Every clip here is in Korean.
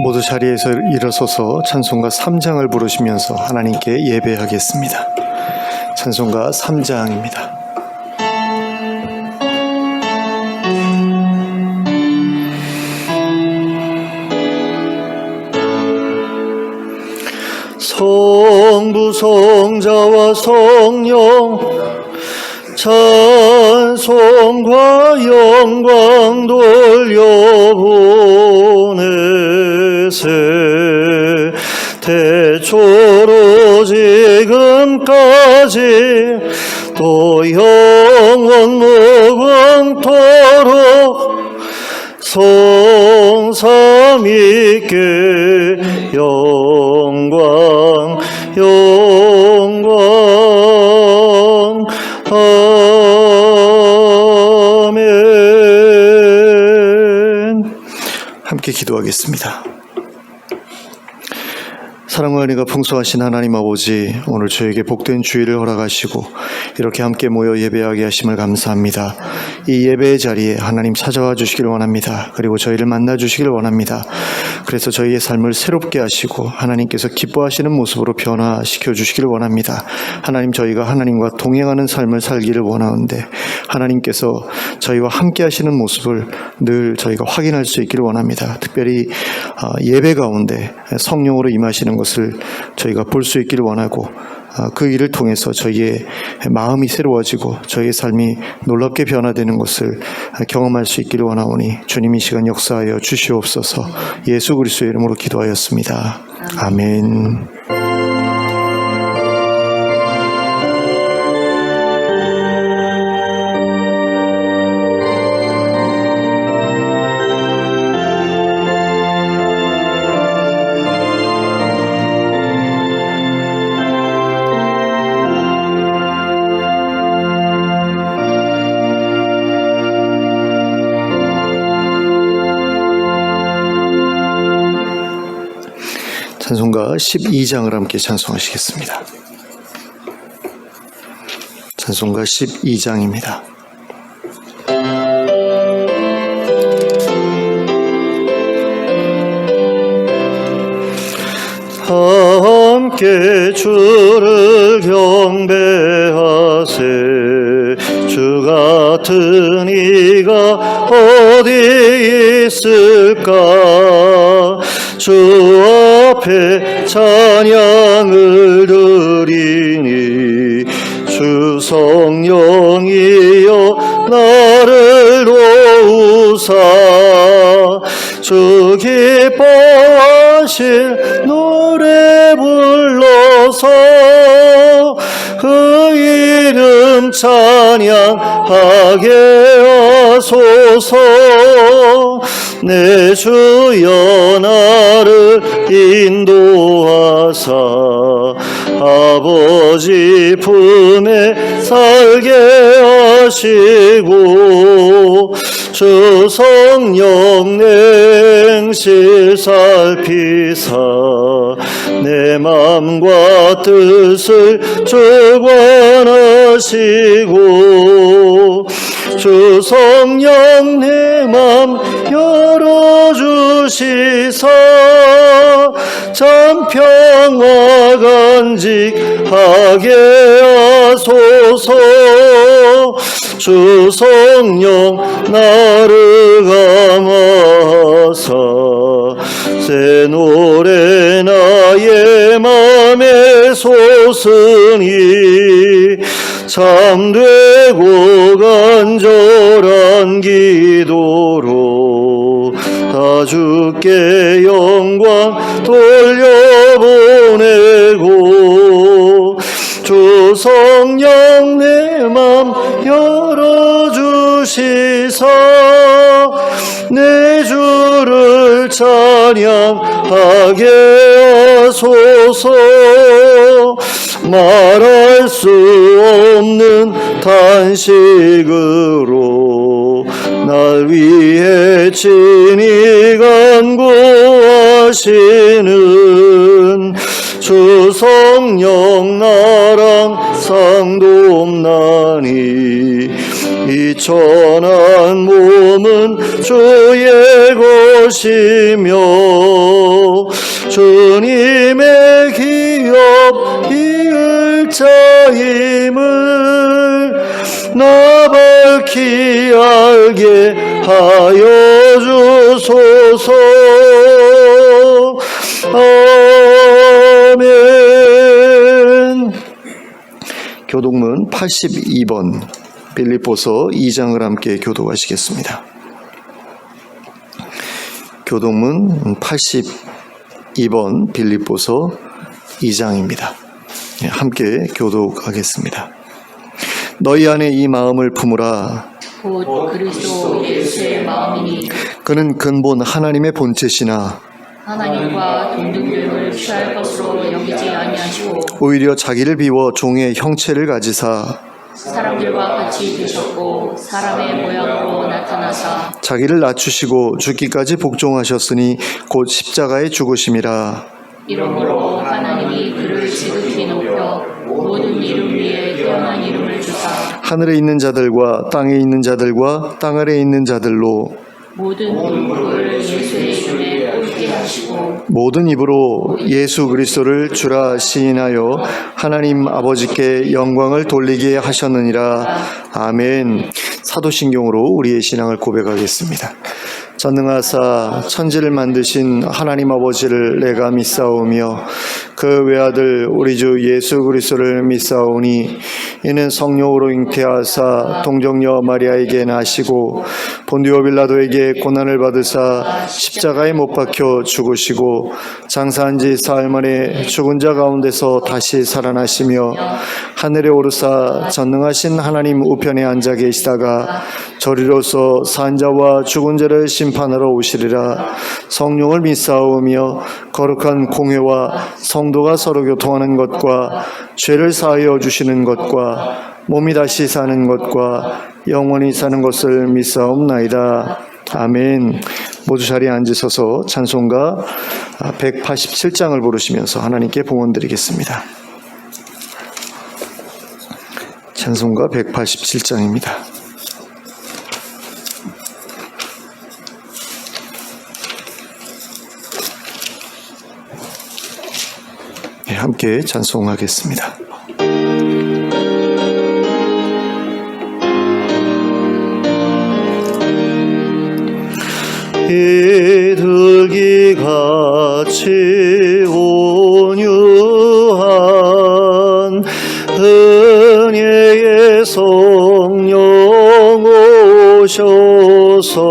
모두 자리에서 일어서서 찬송가 3장을 부르시면서 하나님께 예배하겠습니다. 찬송가 3장입니다. 성부 성자와 성령 찬송과 영광 돌려보내세. 태초로 지금까지 또 영원 무궁토록 성삼위께 영광 아멘. 함께 기도하겠습니다. 사랑과 은혜가 풍성하신 하나님 아버지, 오늘 저에게 복된 주일을 허락하시고 이렇게 함께 모여 예배하게 하심을 감사합니다. 이 예배의 자리에 하나님 찾아와 주시길 원합니다. 그리고 저희를 만나 주시길 원합니다. 그래서 저희의 삶을 새롭게 하시고 하나님께서 기뻐하시는 모습으로 변화시켜 주시길 원합니다. 하나님, 저희가 하나님과 동행하는 삶을 살기를 원하는데 하나님께서 저희와 함께 하시는 모습을 늘 저희가 확인할 수 있기를 원합니다. 특별히 예배 가운데 성령으로 임하시는 것을 저희가 볼 수 있기를 원하고, 그 일을 통해서 저희의 마음이 새로워지고 저희의 삶이 놀랍게 변화되는 것을 경험할 수 있기를 원하오니 주님 이 시간 역사하여 주시옵소서. 예수 그리스도의 이름으로 기도하였습니다. 아멘. 찬송가 12장을 함께 찬송하시겠습니다. 찬송가 12장입니다. 함께 주를 경배하세. 주 같은 이가 어디 있을까. 주 앞에 찬양을 드리니 주 성령이여 나를 도우사. 주 기뻐하실 노래 불러서 그 이름 찬양하게 하소서. 내 주여 나를 인도하사 아버지 품에 살게 하시고 주 성령 냉실 살피사 내 맘과 뜻을 주관하시고 주 성령 내 맘 열어주시사 참 평화 간직하게 하소서. 주 성령 나를 감하사 새 노래 나의 맘에 솟으니 참되고 간절한 기도로 다 주께 영광 돌려보내고 주 성령 내 맘 열어주시사 내 주를 찬양하게 하소서. 말할 수 없는 탄식으로 날 위해 친히 간구하시는 주 성령 나랑 상도없나니 이 천한 몸은 주의 하시며 주님의 기업 이을 자임을 나 밝히 알게 하여 주소서. 아멘. 교독문 82번 빌립보서 2장을 함께 교독하시겠습니다. 교독문 82번 빌립보서 2장입니다. 함께 교독하겠습니다. 너희 안에 이 마음을 품으라. 곧 그리스도 예수의 마음이니 그는 근본 하나님의 본체시나 하나님과 동등됨을 취할 것으로 여기지 아니하시고 오히려 자기를 비워 종의 형체를 가지사 사람들과 같이 되셨고 사람의 모양으로 나타나사 자기를 낮추시고 죽기까지 복종하셨으니 곧 십자가에 죽으심이라. 이러므로 하나님이 그를 지극히 높여 모든 이름 위에 뛰어난 이름을 주사 하늘에 있는 자들과 땅에 있는 자들과 땅 아래에 있는 자들로 모든 눈물을 예수의 이름에 꽂게 하시고 모든 입으로 예수 그리스도를 주라 시인하여 하나님 아버지께 영광을 돌리게 하셨느니라. 아멘. 사도신경으로 우리의 신앙을 고백하겠습니다. 전능하사 천지를 만드신 하나님 아버지를 내가 믿사오며 그 외아들 우리 주 예수 그리스도를 믿사오니 이는 성령으로 잉태하사 동정녀 마리아에게 나시고 본디오 빌라도에게 고난을 받으사 십자가에 못 박혀 죽으시고 장사한 지 사흘 만에 죽은 자 가운데서 다시 살아나시며 하늘에 오르사 전능하신 하나님 우편에 앉아 계시다가 저리로서 산 자와 죽은 자를 심판하러 오시리라. 성령을 믿사오며 거룩한 공회와 성도가 서로 교통하는 것과 죄를 사하여 주시는 것과 몸이 다시 사는 것과 영원히 사는 것을 믿사옵나이다. 아멘. 모두 자리에 앉으셔서 찬송가 187장을 부르시면서 하나님께 봉헌드리겠습니다. 찬송가 187장입니다. 함께 찬송하겠습니다. 이들기같이 온유한 은혜의 성령 오셔서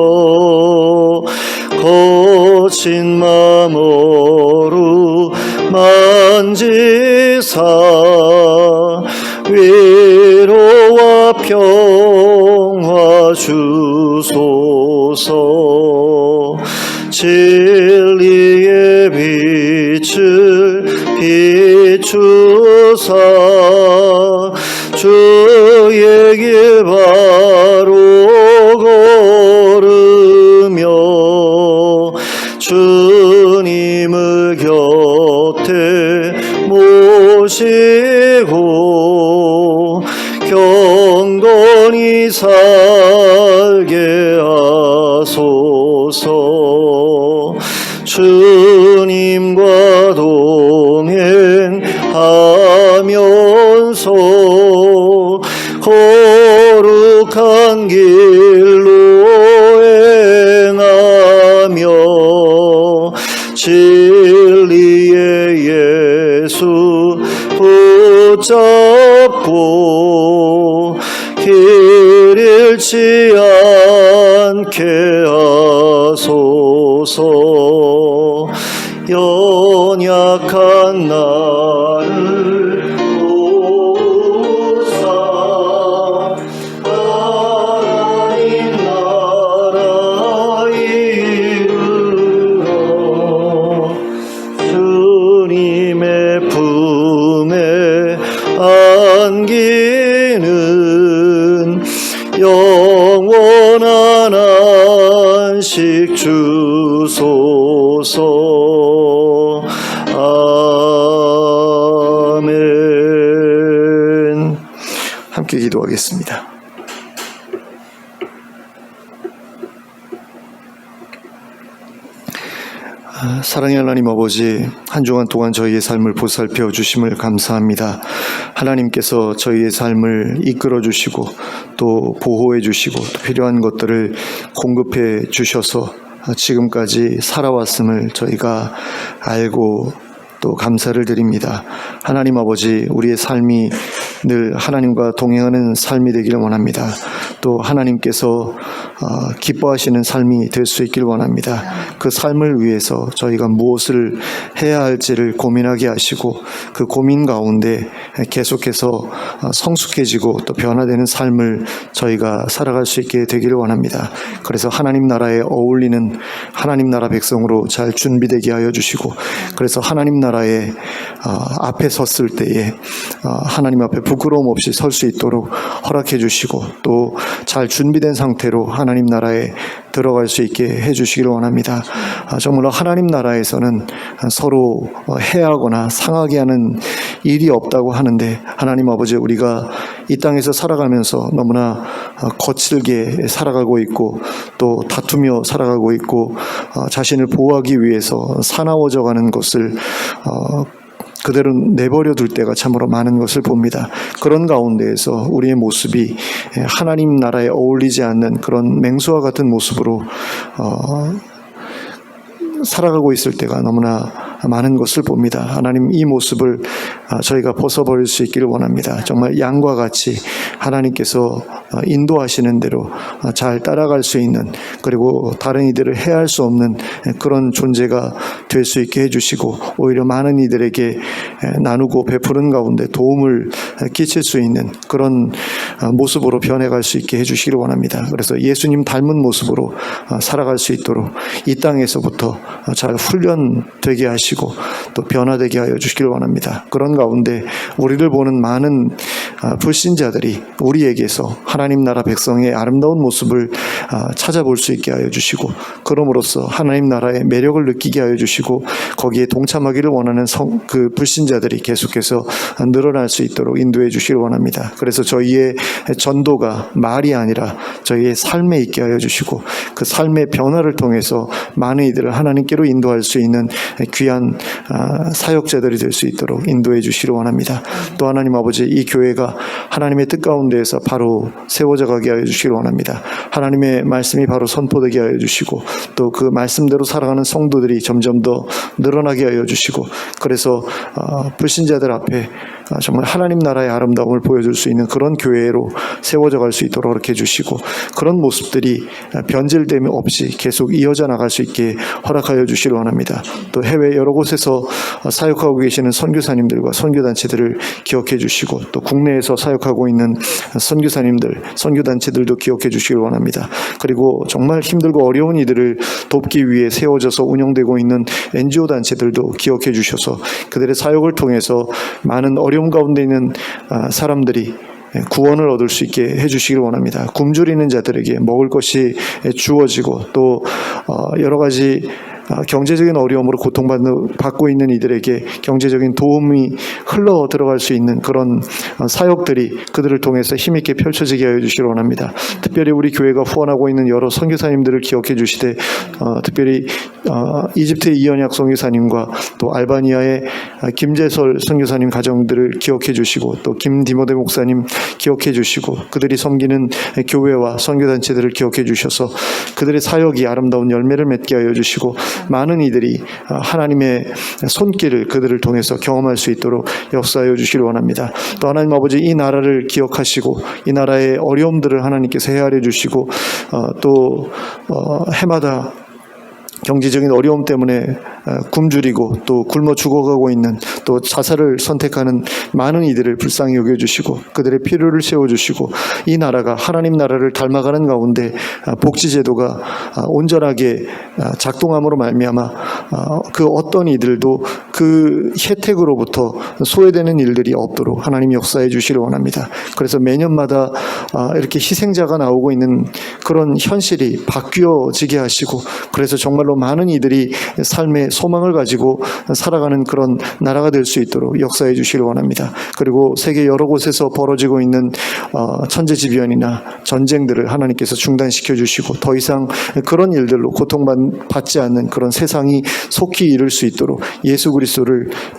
거친 마음으로 만지사 위로와 평화 주소서. 진리의 빛을 비추사 주의 길 바로 걸으며 주님을 곁에 모시고 경건히 살게 하소서. 주님과 동행하면서 거룩한 길로 행하며 진리의 예수 붙잡고 길 잃지 않게 하소서. 연약한 나를 도우사 하나님 나라 이르러 주님의 품에 안기는 영원한 안식 주소서. 아멘. 함께 기도하겠습니다. 사랑의 하나님 아버지, 한 주간 동안 저희의 삶을 보살펴 주심을 감사합니다. 하나님께서 저희의 삶을 이끌어 주시고 또 보호해 주시고 또 필요한 것들을 공급해 주셔서 지금까지 살아왔음을 저희가 알고 또 감사를 드립니다. 하나님 아버지, 우리의 삶이 늘 하나님과 동행하는 삶이 되기를 원합니다. 또 하나님께서 기뻐하시는 삶이 될 수 있기를 원합니다. 그 삶을 위해서 저희가 무엇을 해야 할지를 고민하게 하시고 그 고민 가운데 계속해서 성숙해지고 또 변화되는 삶을 저희가 살아갈 수 있게 되기를 원합니다. 그래서 하나님 나라에 어울리는 하나님 나라 백성으로 잘 준비되게 하여 주시고, 그래서 하나님 나라의 앞에 섰을 때에 하나님 앞에 부끄러움 없이 설 수 있도록 허락해 주시고 또 잘 준비된 상태로 하나님 나라에 들어갈 수 있게 해주시기를 원합니다. 정말로 하나님 나라에서는 서로 해하거나 상하게 하는 일이 없다고 하는데, 하나님 아버지, 우리가 이 땅에서 살아가면서 너무나 거칠게 살아가고 있고 또 다투며 살아가고 있고 자신을 보호하기 위해서 사나워져가는 것을 그대로 내버려 둘 때가 참으로 많은 것을 봅니다. 그런 가운데에서 우리의 모습이 하나님 나라에 어울리지 않는 그런 맹수와 같은 모습으로 살아가고 있을 때가 너무나 많은 것을 봅니다. 하나님, 이 모습을 저희가 벗어버릴 수 있기를 원합니다. 정말 양과 같이 하나님께서 인도하시는 대로 잘 따라갈 수 있는, 그리고 다른 이들을 해할 수 없는 그런 존재가 될 수 있게 해주시고 오히려 많은 이들에게 나누고 베푸는 가운데 도움을 끼칠 수 있는 그런 모습으로 변해갈 수 있게 해주시기를 원합니다. 그래서 예수님 닮은 모습으로 살아갈 수 있도록 이 땅에서부터 잘 훈련되게 하시고 또 변화되게 하여 주시기를 원합니다. 그런 가운데 우리를 보는 많은 불신자들이 우리에게서 하나님 나라 백성의 아름다운 모습을 찾아볼 수 있게 하여 주시고, 그럼으로써 하나님 나라의 매력을 느끼게 하여 주시고 거기에 동참하기를 원하는 그 불신자들이 계속해서 늘어날 수 있도록 인도해 주시기를 원합니다. 그래서 저희의 전도가 말이 아니라 저희의 삶에 있게 하여 주시고 그 삶의 변화를 통해서 많은 이들을 하나님께로 인도할 수 있는 귀한 사역자들이 될 수 있도록 인도해 주시기를 원합니다. 또 하나님 아버지, 이 교회가 하나님의 뜻 가운데에서 바로 세워져 가게 하여 주시기를 원합니다. 하나님의 말씀이 바로 선포되게 하여 주시고 또 그 말씀대로 살아가는 성도들이 점점 더 늘어나게 하여 주시고, 그래서 불신자들 앞에 정말 하나님 나라의 아름다움을 보여줄 수 있는 그런 교회로 세워져 갈 수 있도록 그렇게 해주시고, 그런 모습들이 변질됨이 없이 계속 이어져 나갈 수 있게 허락하여 주시길 원합니다. 또 해외 여러 곳에서 사역하고 계시는 선교사님들과 선교단체들을 기억해 주시고 또 국내에서 사역하고 있는 선교사님들, 선교단체들도 기억해 주시길 원합니다. 그리고 정말 힘들고 어려운 이들을 돕기 위해 세워져서 운영되고 있는 NGO 단체들도 기억해 주셔서 그들의 사역을 통해서 많은 어려움 가운데 있는 사람들이 구원을 얻을 수 있게 해주시길 원합니다. 굶주리는 자들에게 먹을 것이 주어지고 또 여러 가지 경제적인 어려움으로 고통받고 있는 이들에게 경제적인 도움이 흘러 들어갈 수 있는 그런 사역들이 그들을 통해서 힘있게 펼쳐지게 하여 주시길 원합니다. 특별히 우리 교회가 후원하고 있는 여러 선교사님들을 기억해 주시되 특별히 이집트의 이연약 선교사님과 또 알바니아의 김재설 선교사님 가정들을 기억해 주시고 또 김디모데 목사님 기억해 주시고 그들이 섬기는 교회와 선교단체들을 기억해 주셔서 그들의 사역이 아름다운 열매를 맺게 하여 주시고 많은 이들이 하나님의 손길을 그들을 통해서 경험할 수 있도록 역사하여 주시길 원합니다. 또 하나님 아버지, 이 나라를 기억하시고 이 나라의 어려움들을 하나님께서 헤아려 주시고 또 해마다 경제적인 어려움 때문에 굶주리고 또 굶어 죽어가고 있는 또 자살을 선택하는 많은 이들을 불쌍히 여겨주시고 그들의 필요를 채워주시고 이 나라가 하나님 나라를 닮아가는 가운데 복지제도가 온전하게 작동함으로 말미암아 그 어떤 이들도 그 혜택으로부터 소외되는 일들이 없도록 하나님 역사해 주시길 원합니다. 그래서 매년마다 이렇게 희생자가 나오고 있는 그런 현실이 바뀌어지게 하시고, 그래서 정말로 많은 이들이 삶의 소망을 가지고 살아가는 그런 나라가 될 수 있도록 역사해 주시길 원합니다. 그리고 세계 여러 곳에서 벌어지고 있는 천재지변이나 전쟁들을 하나님께서 중단시켜 주시고, 더 이상 그런 일들로 고통받지 않는 그런 세상이 속히 이룰 수 있도록 예수 그리스도를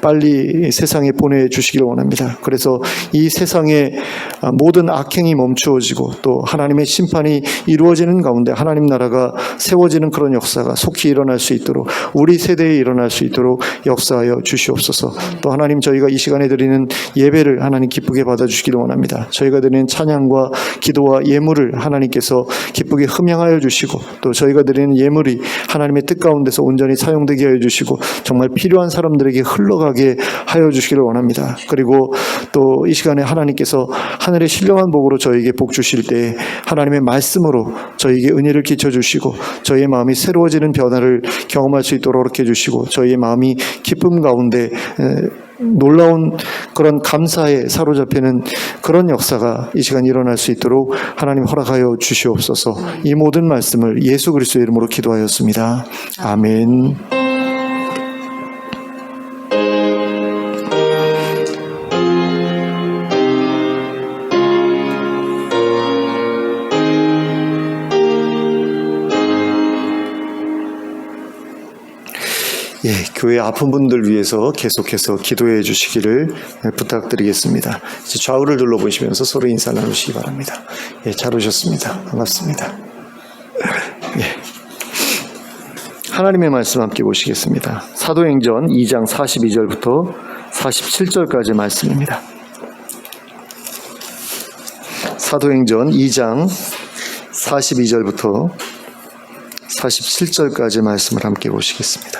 빨리 세상에 보내주시길 원합니다. 그래서 이 세상의 모든 악행이 멈추어지고 또 하나님의 심판이 이루어지는 가운데 하나님 나라가 세워지는 그런 역사가 속히 일어날 수 있도록, 우리 세대에 일어날 수 있도록 역사하여 주시옵소서. 또 하나님, 저희가 이 시간에 드리는 예배를 하나님 기쁘게 받아주시기를 원합니다. 저희가 드리는 찬양과 기도와 예물을 하나님께서 기쁘게 흠양하여 주시고, 또 저희가 드리는 예물이 하나님의 뜻 가운데서 온전히 사용되게 하여 주시고 정말 필요한 사람들에게 흘러가게 하여 주시기를 원합니다. 그리고 또 이 시간에 하나님께서 하늘의 신령한 복으로 저희에게 복 주실 때 하나님의 말씀으로 저희에게 은혜를 끼쳐 주시고 저희의 마음이 새로워지는 변화를 경험할 수 있도록 이렇게 해주시고, 저희의 마음이 기쁨 가운데 놀라운 그런 감사에 사로잡히는 그런 역사가 이 시간 일어날 수 있도록 하나님 허락하여 주시옵소서. 이 모든 말씀을 예수 그리스도의 이름으로 기도하였습니다. 아멘. 교회 아픈 분들 위해서 계속해서 기도해 주시기를 부탁드리겠습니다. 이제 좌우를 둘러보시면서 서로 인사 나누시기 바랍니다. 잘 오셨습니다. 반갑습니다. 하나님의 말씀 함께 보시겠습니다. 사도행전 2장 42절부터 47절까지 말씀입니다. 사도행전 2장 42절부터 47절까지 말씀을 함께 보시겠습니다.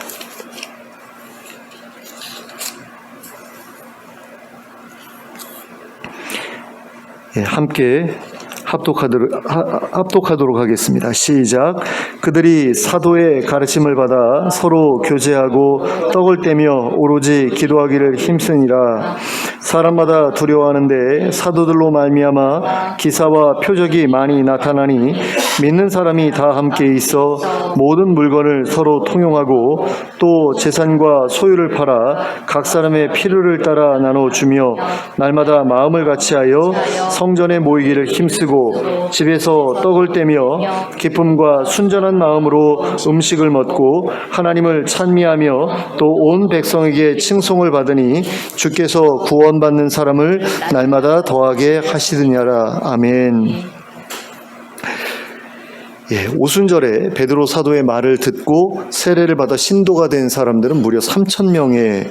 함께 합독하도록 하겠습니다. 시작. 그들이 사도의 가르침을 받아 서로 교제하고 떡을 떼며 오로지 기도하기를 힘쓰니라. 사람마다 두려워하는데 사도들로 말미암아 기사와 표적이 많이 나타나니 믿는 사람이 다 함께 있어 모든 물건을 서로 통용하고 또 재산과 소유를 팔아 각 사람의 필요를 따라 나눠주며 날마다 마음을 같이하여 성전에 모이기를 힘쓰고 집에서 떡을 떼며 기쁨과 순전한 마음으로 음식을 먹고 하나님을 찬미하며 또 온 백성에게 칭송을 받으니 주께서 구원받는 사람을 날마다 더하게 하시느냐라. 아멘. 오순절에 베드로 사도의 말을 듣고 세례를 받아 신도가 된 사람들은 무려 3,000명에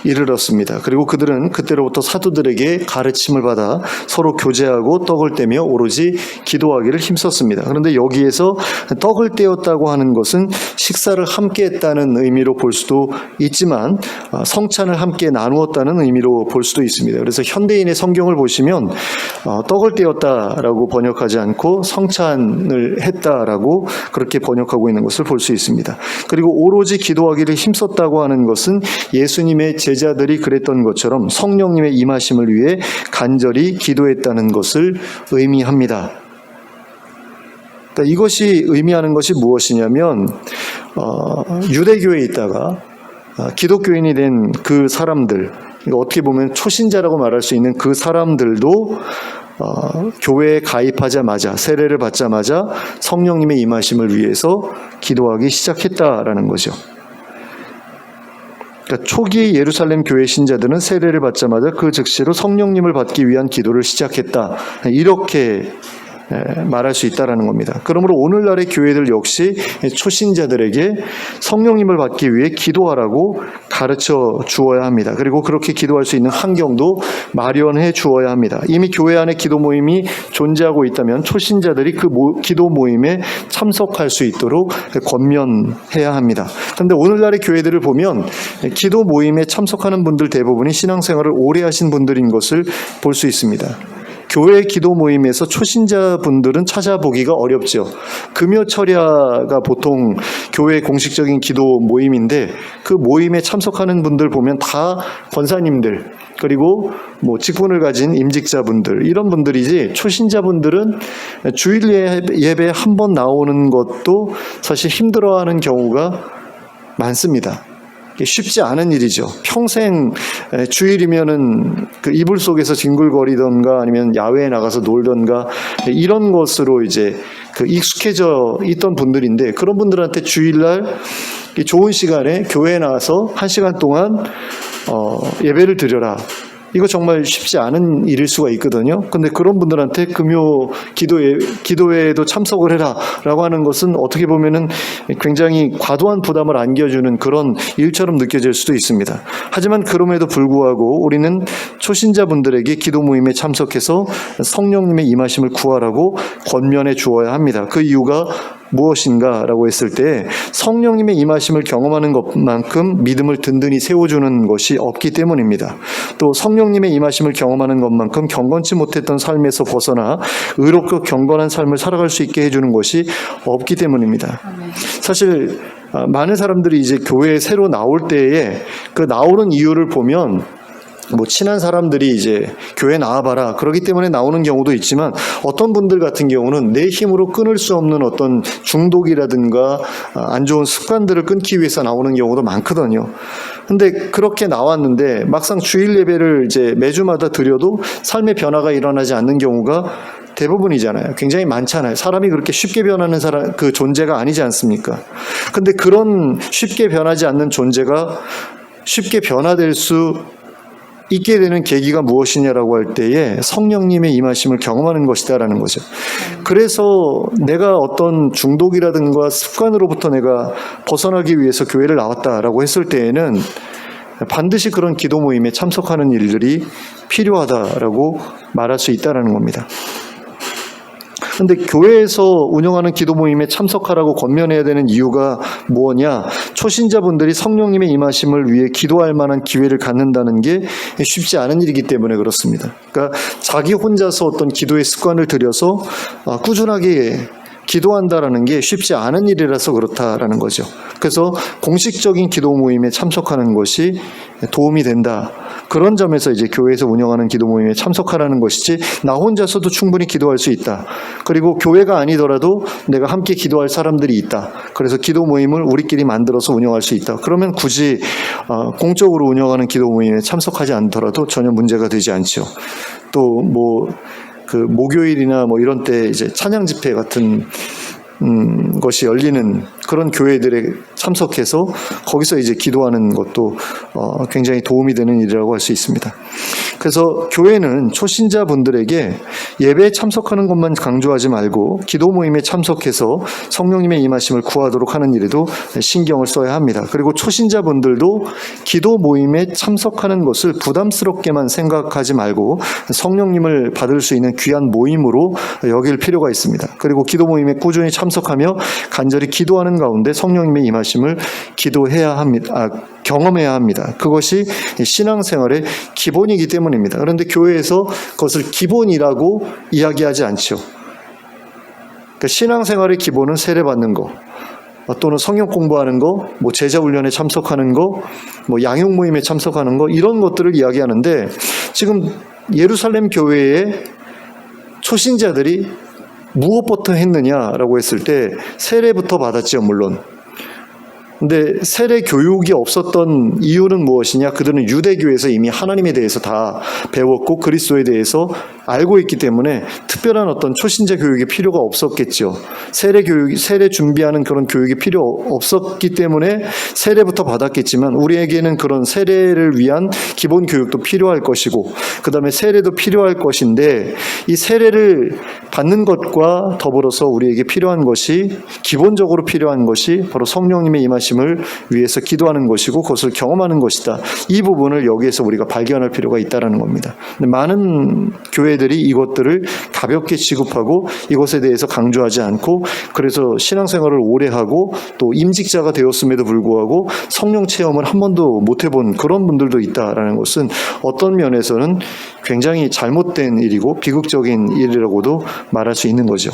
이르렀습니다. 그리고 그들은 그때로부터 사도들에게 가르침을 받아 서로 교제하고 떡을 떼며 오로지 기도하기를 힘썼습니다. 그런데 여기에서 떡을 떼었다고 하는 것은 식사를 함께 했다는 의미로 볼 수도 있지만 성찬을 함께 나누었다는 의미로 볼 수도 있습니다. 그래서 현대인의 성경을 보시면 떡을 떼었다라고 번역하지 않고 성찬을 했다 라고 그렇게 번역하고 있는 것을 볼 수 있습니다. 그리고 오로지 기도하기를 힘썼다고 하는 것은 예수님의 제자들이 그랬던 것처럼 성령님의 임하심을 위해 간절히 기도했다는 것을 의미합니다. 그러니까 이것이 의미하는 것이 무엇이냐면 유대교에 있다가 기독교인이 된 그 사람들, 어떻게 보면 초신자라고 말할 수 있는 그 사람들도 교회에 가입하자마자 세례를 받자마자 성령님의 임하심을 위해서 기도하기 시작했다라는 거죠. 그러니까 초기 예루살렘 교회 신자들은 세례를 받자마자 그 즉시로 성령님을 받기 위한 기도를 시작했다, 이렇게 말할 수 있다라는 겁니다. 그러므로 오늘날의 교회들 역시 초신자들에게 성령님을 받기 위해 기도하라고 가르쳐 주어야 합니다. 그리고 그렇게 기도할 수 있는 환경도 마련해 주어야 합니다. 이미 교회 안에 기도 모임이 존재하고 있다면 초신자들이 그 기도 모임에 참석할 수 있도록 권면해야 합니다. 그런데 오늘날의 교회들을 보면 기도 모임에 참석하는 분들 대부분이 신앙생활을 오래 하신 분들인 것을 볼 수 있습니다. 교회 기도 모임에서 초신자분들은 찾아보기가 어렵죠. 금요철야가 보통 교회 공식적인 기도 모임인데 그 모임에 참석하는 분들 보면 다 권사님들 그리고 뭐 직분을 가진 임직자분들 이런 분들이지 초신자분들은 주일 예배 한 번 나오는 것도 사실 힘들어하는 경우가 많습니다. 쉽지 않은 일이죠. 평생 주일이면은 그 이불 속에서 뒹굴거리던가 아니면 야외에 나가서 놀던가 이런 것으로 이제 그 익숙해져 있던 분들인데 그런 분들한테 주일날 좋은 시간에 교회에 나와서 1시간 동안 예배를 드려라. 이거 정말 쉽지 않은 일일 수가 있거든요. 근데 그런 분들한테 금요 기도회에도 참석을 해라 라고 하는 것은 어떻게 보면은 굉장히 과도한 부담을 안겨주는 그런 일처럼 느껴질 수도 있습니다. 하지만 그럼에도 불구하고 우리는 초신자분들에게 기도 모임에 참석해서 성령님의 임하심을 구하라고 권면해 주어야 합니다. 그 이유가 무엇인가라고 했을 때 성령님의 임하심을 경험하는 것만큼 믿음을 든든히 세워주는 것이 없기 때문입니다. 또 성령님의 임하심을 경험하는 것만큼 경건치 못했던 삶에서 벗어나 의롭고 경건한 삶을 살아갈 수 있게 해주는 것이 없기 때문입니다. 사실 많은 사람들이 이제 교회에 새로 나올 때에 그 나오는 이유를 보면 뭐 친한 사람들이 이제 교회 나와봐라 그러기 때문에 나오는 경우도 있지만 어떤 분들 같은 경우는 내 힘으로 끊을 수 없는 어떤 중독이라든가 안 좋은 습관들을 끊기 위해서 나오는 경우도 많거든요. 근데 그렇게 나왔는데 막상 주일 예배를 이제 매주마다 드려도 삶의 변화가 일어나지 않는 경우가 대부분이잖아요. 굉장히 많잖아요. 사람이 그렇게 쉽게 변하는 그 존재가 아니지 않습니까? 근데 그런 쉽게 변하지 않는 존재가 쉽게 변화될 수 있게 되는 계기가 무엇이냐라고 할 때에 성령님의 임하심을 경험하는 것이다라는 거죠. 그래서 내가 어떤 중독이라든가 습관으로부터 내가 벗어나기 위해서 교회를 나왔다라고 했을 때에는 반드시 그런 기도 모임에 참석하는 일들이 필요하다라고 말할 수 있다라는 겁니다. 근데 교회에서 운영하는 기도 모임에 참석하라고 권면해야 되는 이유가 뭐냐? 초신자분들이 성령님의 임하심을 위해 기도할 만한 기회를 갖는다는 게 쉽지 않은 일이기 때문에 그렇습니다. 그러니까 자기 혼자서 어떤 기도의 습관을 들여서 꾸준하게 기도한다라는 게 쉽지 않은 일이라서 그렇다라는 거죠. 그래서 공식적인 기도 모임에 참석하는 것이 도움이 된다. 그런 점에서 이제 교회에서 운영하는 기도 모임에 참석하라는 것이지 나 혼자서도 충분히 기도할 수 있다. 그리고 교회가 아니더라도 내가 함께 기도할 사람들이 있다. 그래서 기도 모임을 우리끼리 만들어서 운영할 수 있다. 그러면 굳이 공적으로 운영하는 기도 모임에 참석하지 않더라도 전혀 문제가 되지 않죠. 또 그 목요일이나 뭐 이런 때 이제 찬양 집회 같은 것이 열리는 그런 교회들에 참석해서 거기서 이제 기도하는 것도 굉장히 도움이 되는 일이라고 할 수 있습니다. 그래서 교회는 초신자분들에게 예배에 참석하는 것만 강조하지 말고 기도 모임에 참석해서 성령님의 임하심을 구하도록 하는 일에도 신경을 써야 합니다. 그리고 초신자분들도 기도 모임에 참석하는 것을 부담스럽게만 생각하지 말고 성령님을 받을 수 있는 귀한 모임으로 여길 필요가 있습니다. 그리고 기도 모임에 꾸준히 참석하며 간절히 기도하는 가운데 성령님의 임하심을 경험해야 합니다. 그것이 신앙생활의 기본이기 때문입니다. 그런데 교회에서 그것을 기본이라고 이야기하지 않죠. 그러니까 신앙생활의 기본은 세례받는 거, 또는 성경 공부하는 거, 제자 훈련에 참석하는 거, 양육 모임에 참석하는 거 이런 것들을 이야기하는데 지금 예루살렘 교회의 초신자들이 무엇부터 했느냐라고 했을 때 세례부터 받았죠, 물론. 근데 세례 교육이 없었던 이유는 무엇이냐? 그들은 유대교에서 이미 하나님에 대해서 다 배웠고 그리스도에 대해서 알고 있기 때문에 특별한 어떤 초신자 교육이 필요가 없었겠죠. 세례 준비하는 그런 교육이 필요 없었기 때문에 세례부터 받았겠지만 우리에게는 그런 세례를 위한 기본 교육도 필요할 것이고 그 다음에 세례도 필요할 것인데 이 세례를 받는 것과 더불어서 우리에게 필요한 것이 기본적으로 필요한 것이 바로 성령님의 임하심을 위해서 기도하는 것이고 그것을 경험하는 것이다. 이 부분을 여기에서 우리가 발견할 필요가 있다는 겁니다. 근데 많은 교회들이 교회들이 이것들을 가볍게 취급하고 이것에 대해서 강조하지 않고, 그래서 신앙생활을 오래 하고 또 임직자가 되었음에도 불구하고 성령 체험을 한 번도 못 해본 그런 분들도 있다라는 것은 어떤 면에서는 굉장히 잘못된 일이고 비극적인 일이라고도 말할 수 있는 거죠.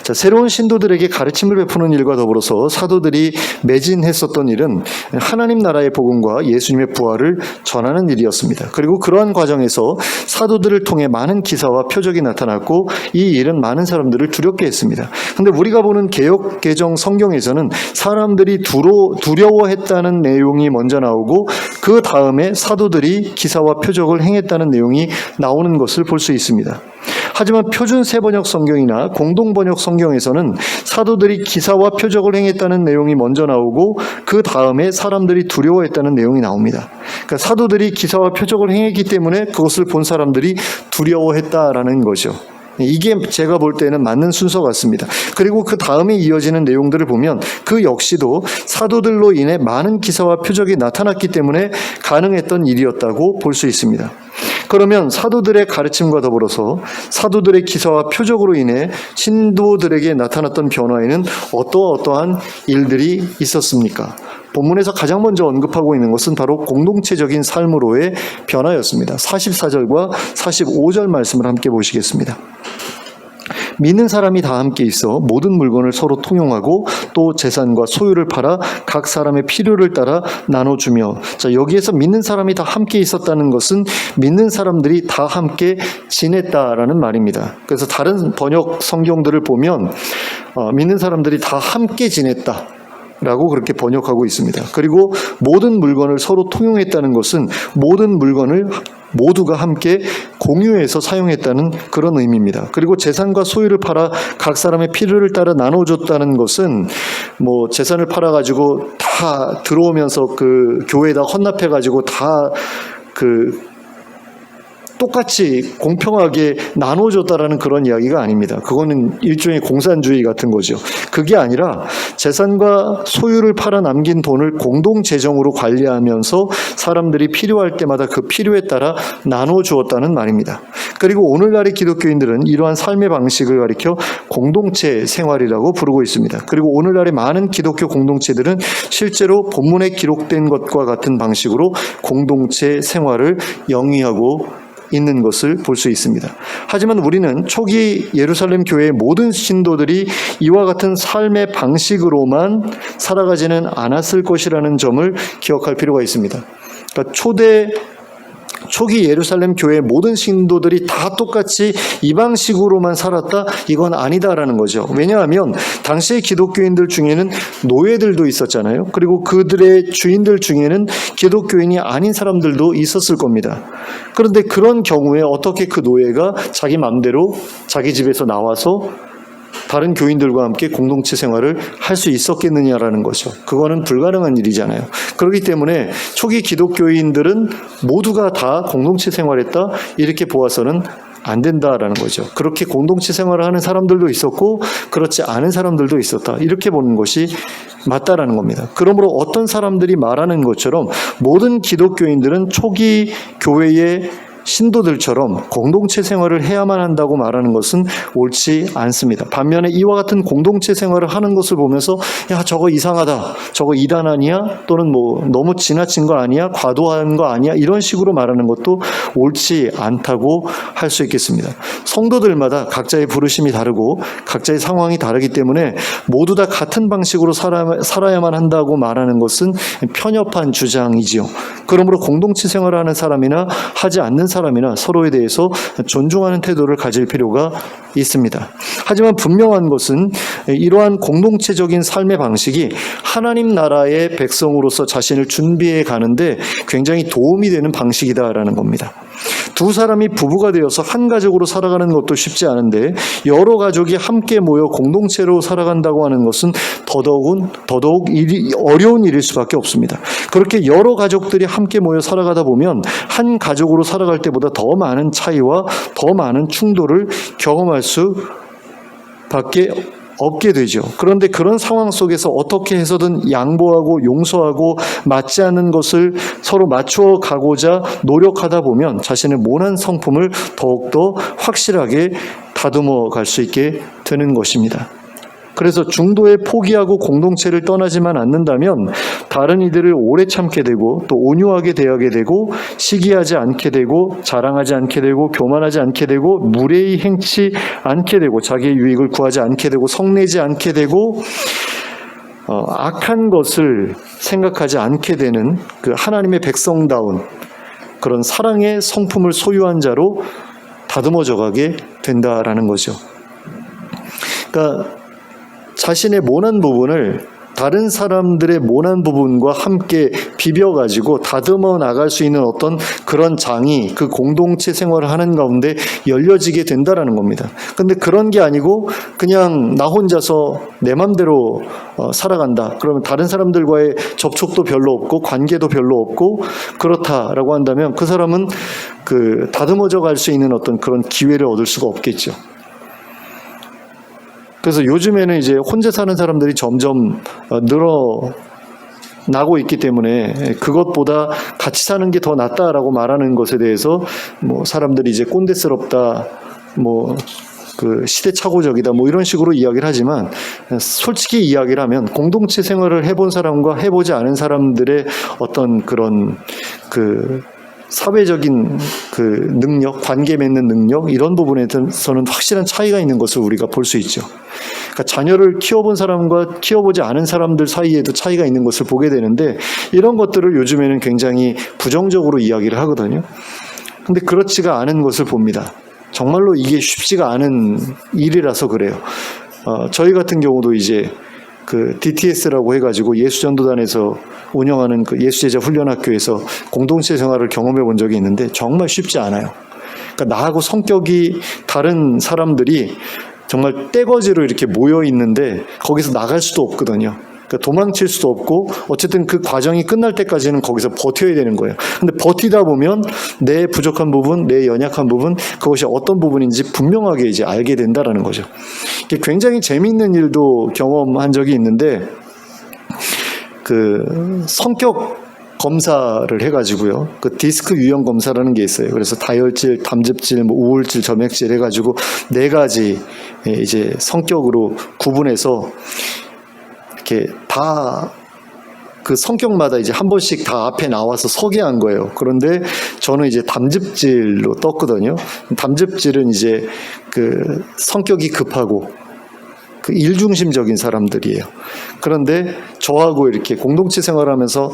자, 새로운 신도들에게 가르침을 베푸는 일과 더불어서 사도들이 매진했었던 일은 하나님 나라의 복음과 예수님의 부활을 전하는 일이었습니다. 그리고 그러한 과정에서 사도들을 통해 많은 기사와 표적이 나타났고 이 일은 많은 사람들을 두렵게 했습니다. 그런데 우리가 보는 개역 개정 성경에서는 사람들이 두려워했다는 내용이 먼저 나오고 그 다음에 사도들이 기사와 표적을 행했다는 내용이 나오는 것을 볼 수 있습니다. 하지만 표준 세번역 성경이나 공동번역 성경에서는 사도들이 기사와 표적을 행했다는 내용이 먼저 나오고 그 다음에 사람들이 두려워했다는 내용이 나옵니다. 그러니까 사도들이 기사와 표적을 행했기 때문에 그것을 본 사람들이 두려워했다라는 거죠. 이게 제가 볼 때는 맞는 순서 같습니다. 그리고 그 다음에 이어지는 내용들을 보면 그 역시도 사도들로 인해 많은 기사와 표적이 나타났기 때문에 가능했던 일이었다고 볼 수 있습니다. 그러면 사도들의 가르침과 더불어서 사도들의 기사와 표적으로 인해 신도들에게 나타났던 변화에는 어떠한 일들이 있었습니까? 본문에서 가장 먼저 언급하고 있는 것은 바로 공동체적인 삶으로의 변화였습니다. 44절과 45절 말씀을 함께 보시겠습니다. 믿는 사람이 다 함께 있어 모든 물건을 서로 통용하고 또 재산과 소유를 팔아 각 사람의 필요를 따라 나눠주며, 자, 여기에서 믿는 사람이 다 함께 있었다는 것은 믿는 사람들이 다 함께 지냈다라는 말입니다. 그래서 다른 번역 성경들을 보면 믿는 사람들이 다 함께 지냈다 라고 그렇게 번역하고 있습니다. 그리고 모든 물건을 서로 통용했다는 것은 모든 물건을 모두가 함께 공유해서 사용했다는 그런 의미입니다. 그리고 재산과 소유를 팔아 각 사람의 필요를 따라 나눠줬다는 것은 뭐 재산을 팔아가지고 다 들어오면서 그 교회에다 헌납해가지고 다 똑같이 공평하게 나눠줬다라는 그런 이야기가 아닙니다. 그거는 일종의 공산주의 같은 거죠. 그게 아니라 재산과 소유를 팔아 남긴 돈을 공동재정으로 관리하면서 사람들이 필요할 때마다 그 필요에 따라 나눠주었다는 말입니다. 그리고 오늘날의 기독교인들은 이러한 삶의 방식을 가리켜 공동체 생활이라고 부르고 있습니다. 그리고 오늘날의 많은 기독교 공동체들은 실제로 본문에 기록된 것과 같은 방식으로 공동체 생활을 영위하고 있는 것을 볼 수 있습니다. 하지만 우리는 초기 예루살렘 교회의 모든 신도들이 이와 같은 삶의 방식으로만 살아가지는 않았을 것이라는 점을 기억할 필요가 있습니다. 그러니까 초기 예루살렘 교회의 모든 신도들이 다 똑같이 이 방식으로만 살았다? 이건 아니다라는 거죠. 왜냐하면 당시의 기독교인들 중에는 노예들도 있었잖아요. 그리고 그들의 주인들 중에는 기독교인이 아닌 사람들도 있었을 겁니다. 그런데 그런 경우에 어떻게 그 노예가 자기 마음대로 자기 집에서 나와서 다른 교인들과 함께 공동체 생활을 할 수 있었겠느냐라는 거죠. 그거는 불가능한 일이잖아요. 그렇기 때문에 초기 기독교인들은 모두가 다 공동체 생활했다 이렇게 보아서는 안 된다라는 거죠. 그렇게 공동체 생활을 하는 사람들도 있었고 그렇지 않은 사람들도 있었다 이렇게 보는 것이 맞다라는 겁니다. 그러므로 어떤 사람들이 말하는 것처럼 모든 기독교인들은 초기 교회의 신도들처럼 공동체 생활을 해야만 한다고 말하는 것은 옳지 않습니다. 반면에 이와 같은 공동체 생활을 하는 것을 보면서 야 저거 이상하다, 저거 이단 아니야? 또는 뭐 너무 지나친 거 아니야? 과도한 거 아니야? 이런 식으로 말하는 것도 옳지 않다고 할 수 있겠습니다. 성도들마다 각자의 부르심이 다르고 각자의 상황이 다르기 때문에 모두 다 같은 방식으로 살아야만 한다고 말하는 것은 편협한 주장이지요. 그러므로 공동체 생활을 하는 사람이나 하지 않는 사람이나 서로에 대해서 존중하는 태도를 가질 필요가 있습니다. 하지만 분명한 것은 이러한 공동체적인 삶의 방식이 하나님 나라의 백성으로서 자신을 준비해 가는데 굉장히 도움이 되는 방식이다라는 겁니다. 두 사람이 부부가 되어서 한 가족으로 살아가는 것도 쉽지 않은데 여러 가족이 함께 모여 공동체로 살아간다고 하는 것은 더더욱 어려운 일일 수밖에 없습니다. 그렇게 여러 가족들이 함께 모여 살아가다 보면 한 가족으로 살아갈 때보다 더 많은 차이와 더 많은 충돌을 경험할 수밖에 없게 되죠. 그런데 그런 상황 속에서 어떻게 해서든 양보하고 용서하고 맞지 않는 것을 서로 맞추어 가고자 노력하다 보면 자신의 모난 성품을 더욱더 확실하게 다듬어 갈 수 있게 되는 것입니다. 그래서 중도에 포기하고 공동체를 떠나지만 않는다면 다른 이들을 오래 참게 되고 또 온유하게 대하게 되고 시기하지 않게 되고 자랑하지 않게 되고 교만하지 않게 되고 무례히 행치 않게 되고 자기의 유익을 구하지 않게 되고 성내지 않게 되고 악한 것을 생각하지 않게 되는 그 하나님의 백성다운 그런 사랑의 성품을 소유한 자로 다듬어져 가게 된다라는 거죠. 그러니까 자신의 모난 부분을 다른 사람들의 모난 부분과 함께 비벼가지고 다듬어 나갈 수 있는 어떤 그런 장이 그 공동체 생활을 하는 가운데 열려지게 된다라는 겁니다. 근데 그런 게 아니고 그냥 나 혼자서 내 맘대로 살아간다. 그러면 다른 사람들과의 접촉도 별로 없고 관계도 별로 없고 그렇다라고 한다면 그 사람은 그 다듬어져 갈 수 있는 어떤 그런 기회를 얻을 수가 없겠죠. 그래서 요즘에는 이제 혼자 사는 사람들이 점점 늘어나고 있기 때문에 그것보다 같이 사는 게 더 낫다라고 말하는 것에 대해서 뭐 사람들이 이제 꼰대스럽다, 뭐 그 시대착오적이다, 뭐 이런 식으로 이야기를 하지만 솔직히 이야기를 하면 공동체 생활을 해본 사람과 해보지 않은 사람들의 어떤 그런 그 사회적인 그 능력, 관계 맺는 능력 이런 부분에서는 확실한 차이가 있는 것을 우리가 볼 수 있죠. 그러니까 자녀를 키워본 사람과 키워보지 않은 사람들 사이에도 차이가 있는 것을 보게 되는데 이런 것들을 요즘에는 굉장히 부정적으로 이야기를 하거든요. 근데 그렇지가 않은 것을 봅니다. 정말로 이게 쉽지가 않은 일이라서 그래요. 저희 같은 경우도 이제 그 DTS라고 해가지고 예수전도단에서 운영하는 그 예수제자 훈련학교에서 공동체 생활을 경험해 본 적이 있는데 정말 쉽지 않아요. 그러니까 나하고 성격이 다른 사람들이 정말 떼거지로 이렇게 모여 있는데 거기서 나갈 수도 없거든요. 그러니까 도망칠 수도 없고 어쨌든 그 과정이 끝날 때까지는 거기서 버텨야 되는 거예요. 근데 버티다 보면 내 부족한 부분, 내 연약한 부분, 그것이 어떤 부분인지 분명하게 이제 알게 된다라는 거죠. 이게 굉장히 재미있는 일도 경험한 적이 있는데 그 성격 검사를 해가지고요. 그 디스크 유형 검사라는 게 있어요. 그래서 다혈질, 담즙질, 뭐 우울질, 점액질 해가지고 4가지 이제 성격으로 구분해서 이렇게 다 그 성격마다 이제 한 번씩 다 앞에 나와서 서게 한 거예요. 그런데 저는 이제 담즙질로 떴거든요. 담즙질은 이제 그 성격이 급하고 그 일중심적인 사람들이에요. 그런데 저하고 이렇게 공동체 생활하면서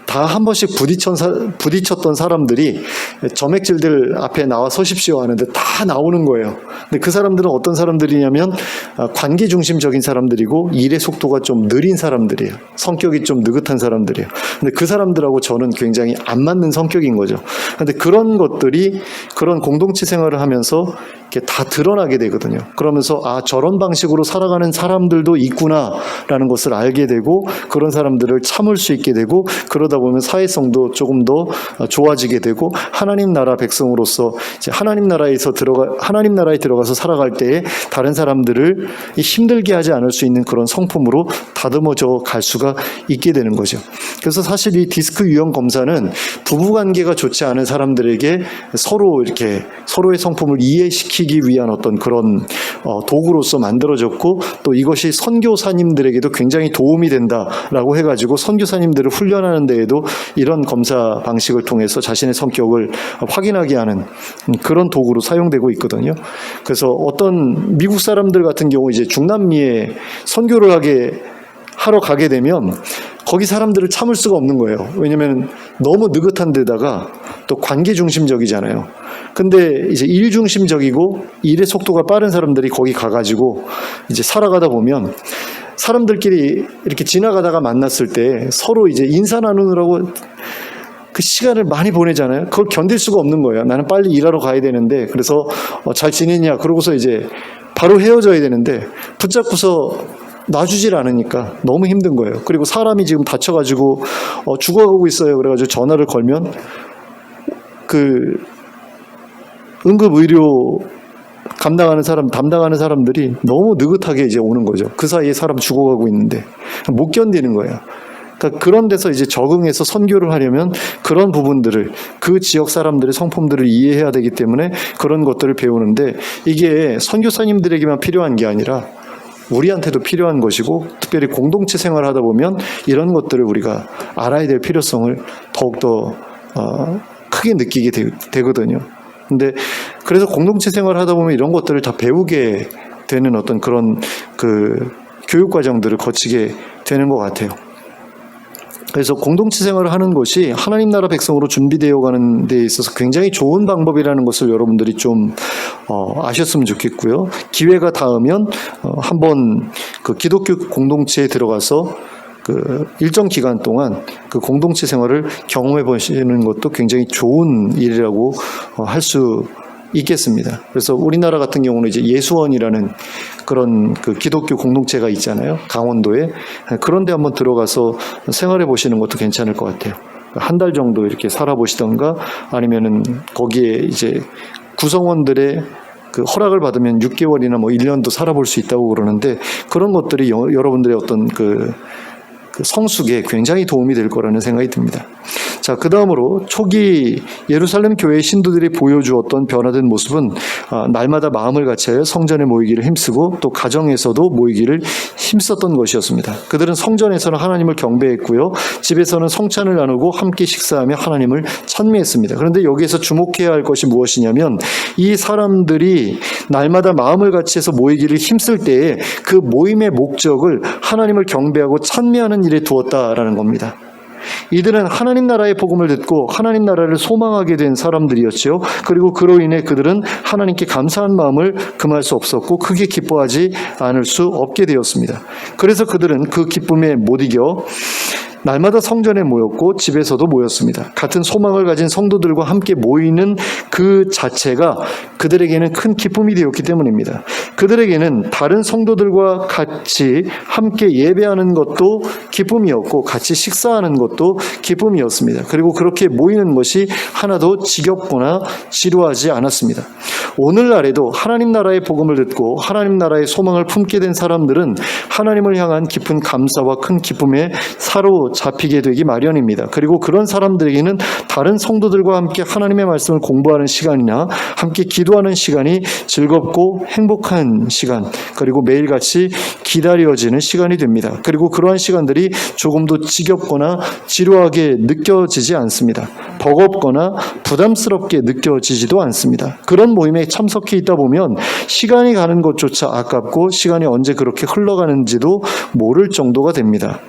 다 한 번씩 부딪혔던 사람들이 점액질들 앞에 나와 서십시오 하는데 다 나오는 거예요. 근데 그 사람들은 어떤 사람들이냐면 관계 중심적인 사람들이고 일의 속도가 좀 느린 사람들이에요. 성격이 좀 느긋한 사람들이에요. 근데 그 사람들하고 저는 굉장히 안 맞는 성격인 거죠. 근데 그런 것들이 그런 공동체 생활을 하면서 이렇게 다 드러나게 되거든요. 그러면서 아, 저런 방식으로 살아가는 사람들도 있구나라는 것을 알게 되고 그런 사람들을 참을 수 있게 되고 그러다 보면 사회성도 조금 더 좋아지게 되고 하나님 나라 백성으로서 이제 하나님 나라에 들어가서 살아갈 때에 다른 사람들을 힘들게 하지 않을 수 있는 그런 성품으로 다듬어져 갈 수가 있게 되는 거죠. 그래서 사실 이 디스크 유형 검사는 부부관계가 좋지 않은 사람들에게 서로 이렇게 서로의 성품을 이해시키기 위한 어떤 그런 도구로서 만들어졌고 또 이것이 선교사님들에게도 굉장히 도움이 된다라고 해가지고 선교사님들을 훈련하는 데에도 이런 검사 방식을 통해서 자신의 성격을 확인하게 하는 그런 도구로 사용되고 있거든요. 그래서 어떤 미국 사람들 같은 경우 이제 중남미에 선교를 하러 가게 되면 거기 사람들을 참을 수가 없는 거예요. 왜냐하면 너무 느긋한 데다가 또 관계 중심적이잖아요. 근데 이제 일 중심적이고 일의 속도가 빠른 사람들이 거기 가가지고 이제 살아가다 보면 사람들끼리 이렇게 지나가다가 만났을 때 서로 이제 인사 나누느라고 그 시간을 많이 보내잖아요. 그걸 견딜 수가 없는 거예요. 나는 빨리 일하러 가야 되는데 그래서 잘 지냈냐 그러고서 이제 바로 헤어져야 되는데 붙잡고서 놔주질 않으니까 너무 힘든 거예요. 그리고 사람이 지금 다쳐가지고 죽어가고 있어요. 그래가지고 전화를 걸면 그 응급의료 담당하는 사람들이 너무 느긋하게 이제 오는 거죠. 그 사이에 사람 죽어가고 있는데 못 견디는 거예요. 그러니까 그런 데서 이제 적응해서 선교를 하려면 그런 부분들을, 그 지역 사람들의 성품들을 이해해야 되기 때문에 그런 것들을 배우는데, 이게 선교사님들에게만 필요한 게 아니라 우리한테도 필요한 것이고, 특별히 공동체 생활을 하다 보면 이런 것들을 우리가 알아야 될 필요성을 더욱더 크게 느끼게 되거든요. 근데 그래서 공동체 생활을 하다 보면 이런 것들을 다 배우게 되는 어떤 그런 그 교육 과정들을 거치게 되는 것 같아요. 그래서 공동체 생활을 하는 것이 하나님 나라 백성으로 준비되어 가는 데 있어서 굉장히 좋은 방법이라는 것을 여러분들이 좀 아셨으면 좋겠고요. 기회가 닿으면 한번 그 기독교 공동체에 들어가서 그 일정 기간 동안 그 공동체 생활을 경험해 보시는 것도 굉장히 좋은 일이라고 할 수 있겠습니다. 그래서 우리나라 같은 경우는 이제 예수원이라는 그런 그 기독교 공동체가 있잖아요. 강원도에. 그런데 한번 들어가서 생활해 보시는 것도 괜찮을 것 같아요. 한 달 정도 이렇게 살아보시던가, 아니면은 거기에 이제 구성원들의 그 허락을 받으면 6개월이나 뭐 1년도 살아볼 수 있다고 그러는데, 그런 것들이 여러분들의 어떤 그 성숙에 굉장히 도움이 될 거라는 생각이 듭니다. 자, 그 다음으로 초기 예루살렘 교회 신도들이 보여주었던 변화된 모습은 날마다 마음을 같이하여 성전에 모이기를 힘쓰고 또 가정에서도 모이기를 힘썼던 것이었습니다. 그들은 성전에서는 하나님을 경배했고요, 집에서는 성찬을 나누고 함께 식사하며 하나님을 찬미했습니다. 그런데 여기에서 주목해야 할 것이 무엇이냐면, 이 사람들이 날마다 마음을 같이해서 모이기를 힘쓸 때에 그 모임의 목적을 하나님을 경배하고 찬미하는 일에 두었다라는 겁니다. 이들은 하나님 나라의 복음을 듣고 하나님 나라를 소망하게 된 사람들이었죠. 그리고 그로 인해 그들은 하나님께 감사한 마음을 금할 수 없었고 크게 기뻐하지 않을 수 없게 되었습니다. 그래서 그들은 그 기쁨에 못 이겨 날마다 성전에 모였고 집에서도 모였습니다. 같은 소망을 가진 성도들과 함께 모이는 그 자체가 그들에게는 큰 기쁨이 되었기 때문입니다. 그들에게는 다른 성도들과 같이 함께 예배하는 것도 기쁨이었고 같이 식사하는 것도 기쁨이었습니다. 그리고 그렇게 모이는 것이 하나도 지겹거나 지루하지 않았습니다. 오늘날에도 하나님 나라의 복음을 듣고 하나님 나라의 소망을 품게 된 사람들은 하나님을 향한 깊은 감사와 큰 기쁨에 사로잡히게 되기 마련입니다. 그리고 그런 사람들에게는 다른 성도들과 함께 하나님의 말씀을 공부하는 시간이나 함께 기도하는 시간이 즐겁고 행복한 시간, 그리고 매일같이 기다려지는 시간이 됩니다. 그리고 그러한 시간들이 조금도 지겹거나 지루하게 느껴지지 않습니다. 버겁거나 부담스럽게 느껴지지도 않습니다. 그런 모임에 참석해 있다 보면 시간이 가는 것조차 아깝고 시간이 언제 그렇게 흘러가는지도 모를 정도가 됩니다.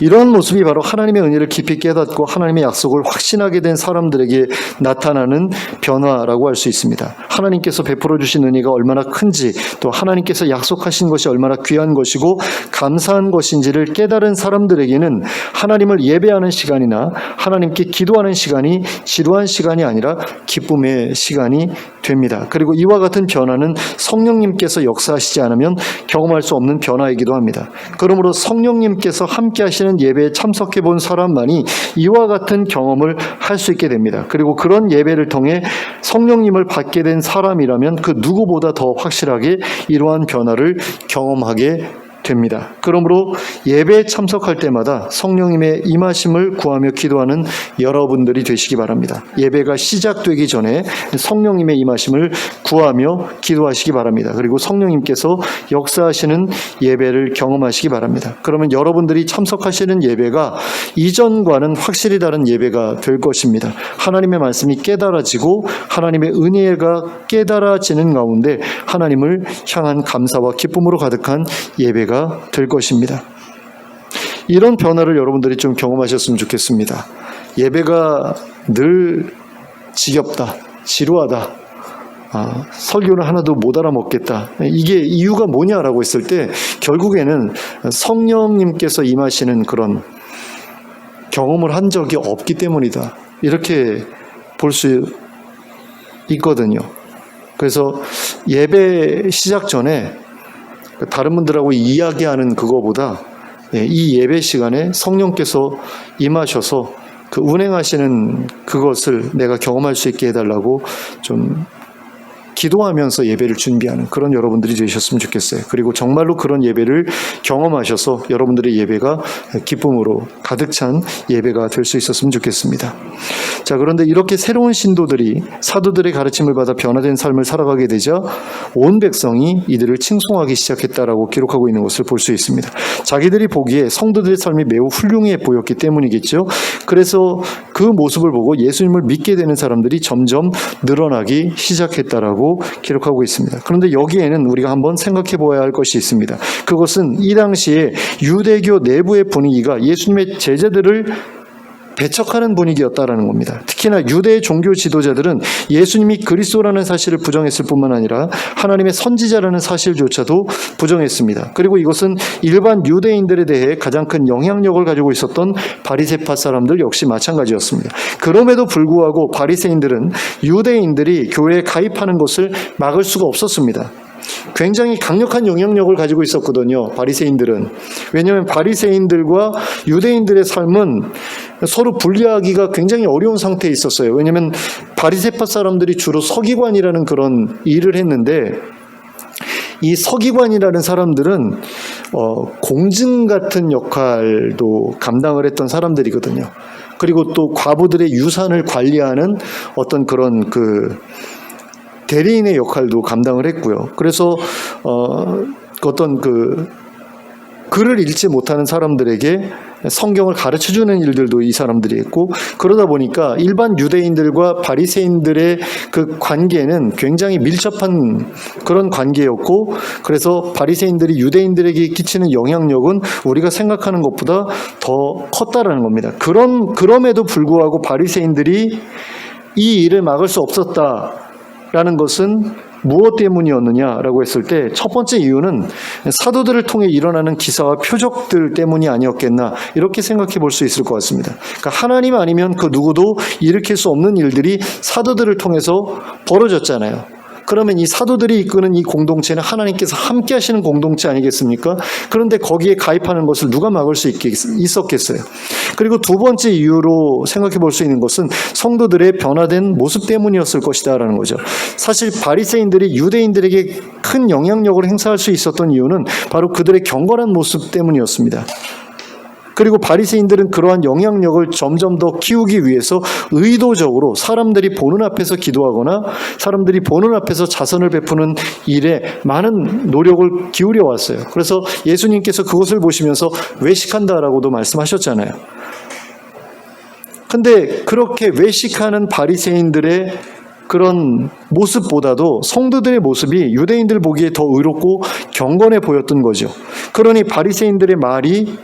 이러한 모습이 바로 하나님의 은혜를 깊이 깨닫고 하나님의 약속을 확신하게 된 사람들에게 나타나는 변화라고 할 수 있습니다. 하나님께서 베풀어 주신 은혜가 얼마나 큰지, 또 하나님께서 약속하신 것이 얼마나 귀한 것이고 감사한 것인지를 깨달은 사람들에게는 하나님을 예배하는 시간이나 하나님께 기도하는 시간이 지루한 시간이 아니라 기쁨의 시간이 됩니다. 그리고 이와 같은 변화는 성령님께서 역사하시지 않으면 경험할 수 없는 변화이기도 합니다. 그러므로 성령님께서 함께 하시는 예배에 참석해 본 사람만이 이와 같은 경험을 할 수 있게 됩니다. 그리고 그런 예배를 통해 성령님을 받게 된 사람이라면 그 누구보다 더 확실하게 이러한 변화를 경험하게 됩니다. 그러므로 예배에 참석할 때마다 성령님의 임하심을 구하며 기도하는 여러분들이 되시기 바랍니다. 예배가 시작되기 전에 성령님의 임하심을 구하며 기도하시기 바랍니다. 그리고 성령님께서 역사하시는 예배를 경험하시기 바랍니다. 그러면 여러분들이 참석하시는 예배가 이전과는 확실히 다른 예배가 될 것입니다. 하나님의 말씀이 깨달아지고 하나님의 은혜가 깨달아지는 가운데 하나님을 향한 감사와 기쁨으로 가득한 예배가 될 것입니다. 이런 변화를 여러분들이 좀 경험하셨으면 좋겠습니다. 예배가 늘 지겹다, 지루하다, 설교는 하나도 못 알아먹겠다, 이게 이유가 뭐냐라고 했을 때 결국에는 성령님께서 임하시는 그런 경험을 한 적이 없기 때문이다, 이렇게 볼 수 있거든요. 그래서 예배 시작 전에 다른 분들하고 이야기하는 그거보다 이 예배 시간에 성령께서 임하셔서 그 운행하시는 그것을 내가 경험할 수 있게 해달라고 좀 기도하면서 예배를 준비하는 그런 여러분들이 되셨으면 좋겠어요. 그리고 정말로 그런 예배를 경험하셔서 여러분들의 예배가 기쁨으로 가득 찬 예배가 될 수 있었으면 좋겠습니다. 자, 그런데 이렇게 새로운 신도들이 사도들의 가르침을 받아 변화된 삶을 살아가게 되자 온 백성이 이들을 칭송하기 시작했다라고 기록하고 있는 것을 볼 수 있습니다. 자기들이 보기에 성도들의 삶이 매우 훌륭해 보였기 때문이겠죠. 그래서 그 모습을 보고 예수님을 믿게 되는 사람들이 점점 늘어나기 시작했다라고 기록하고 있습니다. 그런데 여기에는 우리가 한번 생각해 보아야 할 것이 있습니다. 그것은 이 당시에 유대교 내부의 분위기가 예수님의 제자들을 배척하는 분위기였다라는 겁니다. 특히나 유대 종교 지도자들은 예수님이 그리스도라는 사실을 부정했을 뿐만 아니라 하나님의 선지자라는 사실조차도 부정했습니다. 그리고 이것은 일반 유대인들에 대해 가장 큰 영향력을 가지고 있었던 바리새파 사람들 역시 마찬가지였습니다. 그럼에도 불구하고 바리새인들은 유대인들이 교회에 가입하는 것을 막을 수가 없었습니다. 굉장히 강력한 영향력을 가지고 있었거든요. 바리새인들은. 왜냐하면 바리새인들과 유대인들의 삶은 서로 분리하기가 굉장히 어려운 상태에 있었어요. 왜냐하면 바리새파 사람들이 주로 서기관이라는 그런 일을 했는데 이 서기관이라는 사람들은 공증 같은 역할도 감당을 했던 사람들이거든요. 그리고 또 과부들의 유산을 관리하는 어떤 그런 대리인의 역할도 감당을 했고요. 그래서 어떤 글을 읽지 못하는 사람들에게 성경을 가르쳐주는 일들도 이 사람들이 했고, 그러다 보니까 일반 유대인들과 바리새인들의 그 관계는 굉장히 밀접한 그런 관계였고, 그래서 바리새인들이 유대인들에게 끼치는 영향력은 우리가 생각하는 것보다 더 컸다라는 겁니다. 그럼에도 불구하고 바리새인들이 이 일을 막을 수 없었다라는 것은 무엇 때문이었느냐라고 했을 때 첫 번째 이유는 사도들을 통해 일어나는 기사와 표적들 때문이 아니었겠나, 이렇게 생각해 볼 수 있을 것 같습니다. 그러니까 하나님 아니면 그 누구도 일으킬 수 없는 일들이 사도들을 통해서 벌어졌잖아요. 그러면 이 사도들이 이끄는 이 공동체는 하나님께서 함께 하시는 공동체 아니겠습니까? 그런데 거기에 가입하는 것을 누가 막을 수 있었겠어요? 그리고 두 번째 이유로 생각해 볼 수 있는 것은 성도들의 변화된 모습 때문이었을 것이다라는 거죠. 사실 바리새인들이 유대인들에게 큰 영향력을 행사할 수 있었던 이유는 바로 그들의 경건한 모습 때문이었습니다. 그리고 바리새인들은 그러한 영향력을 점점 더 키우기 위해서 의도적으로 사람들이 보는 앞에서 기도하거나 사람들이 보는 앞에서 자선을 베푸는 일에 많은 노력을 기울여 왔어요. 그래서 예수님께서 그것을 보시면서 외식한다라고도 말씀하셨잖아요. 근데 그렇게 외식하는 바리새인들의 그런 모습보다도 성도들의 모습이 유대인들 보기에 더 의롭고 경건해 보였던 거죠. 그러니 바리새인들의 말이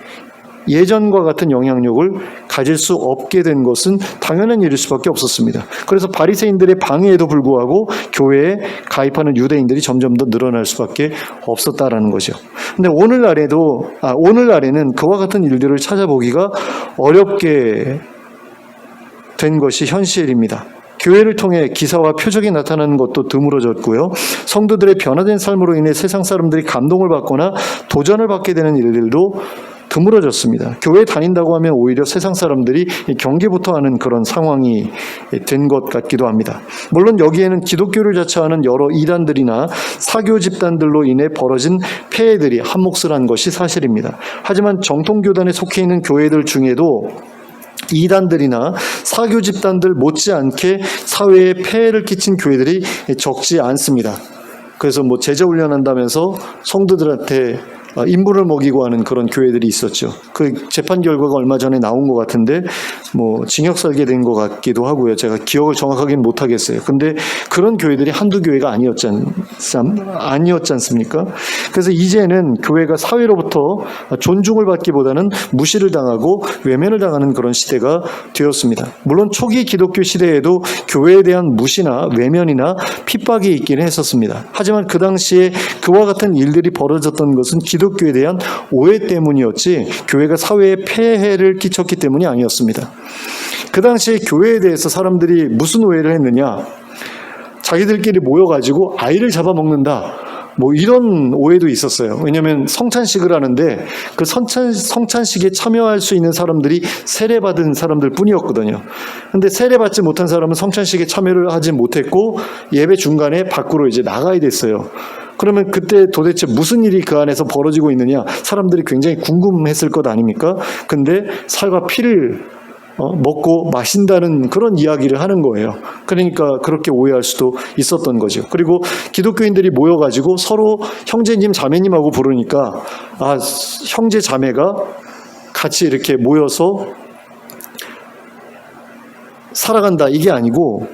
예전과 같은 영향력을 가질 수 없게 된 것은 당연한 일일 수밖에 없었습니다. 그래서 바리새인들의 방해에도 불구하고 교회에 가입하는 유대인들이 점점 더 늘어날 수밖에 없었다라는 거죠. 근데 오늘날에는 그와 같은 일들을 찾아보기가 어렵게 된 것이 현실입니다. 교회를 통해 기사와 표적이 나타나는 것도 드물어졌고요. 성도들의 변화된 삶으로 인해 세상 사람들이 감동을 받거나 도전을 받게 되는 일들도 드물어졌습니다. 교회 다닌다고 하면 오히려 세상 사람들이 경계부터 하는 그런 상황이 된 것 같기도 합니다. 물론 여기에는 기독교를 자처하는 여러 이단들이나 사교 집단들로 인해 벌어진 폐해들이 한몫을 한 것이 사실입니다. 하지만 정통교단에 속해 있는 교회들 중에도 이단들이나 사교 집단들 못지않게 사회에 폐해를 끼친 교회들이 적지 않습니다. 그래서 제자 훈련한다면서 성도들한테 인부를 먹이고 하는 그런 교회들이 있었죠. 그 재판 결과가 얼마 전에 나온 것 같은데 징역 살게 된 것 같기도 하고요. 제가 기억을 정확하게는 못하겠어요. 근데 그런 교회들이 한두 교회가 아니었지 않습니까? 그래서 이제는 교회가 사회로부터 존중을 받기보다는 무시를 당하고 외면을 당하는 그런 시대가 되었습니다. 물론 초기 기독교 시대에도 교회에 대한 무시나 외면이나 핍박이 있기는 했었습니다. 하지만 그 당시에 그와 같은 일들이 벌어졌던 것은 기독교에 대한 오해 때문이었지 교회가 사회에 폐해를 끼쳤기 때문이 아니었습니다. 그 당시에 교회에 대해서 사람들이 무슨 오해를 했느냐? 자기들끼리 모여가지고 아이를 잡아먹는다. 뭐 이런 오해도 있었어요. 왜냐하면 성찬식을 하는데 그 성찬식에 참여할 수 있는 사람들이 세례받은 사람들 뿐이었거든요. 근데 세례받지 못한 사람은 성찬식에 참여를 하지 못했고 예배 중간에 밖으로 이제 나가야 됐어요. 그러면 그때 도대체 무슨 일이 그 안에서 벌어지고 있느냐, 사람들이 굉장히 궁금했을 것 아닙니까? 근데 살과 피를 먹고 마신다는 그런 이야기를 하는 거예요. 그러니까 그렇게 오해할 수도 있었던 거죠. 그리고 기독교인들이 모여가지고 서로 형제님 자매님하고 부르니까 형제 자매가 같이 이렇게 모여서 살아간다 이게 아니고,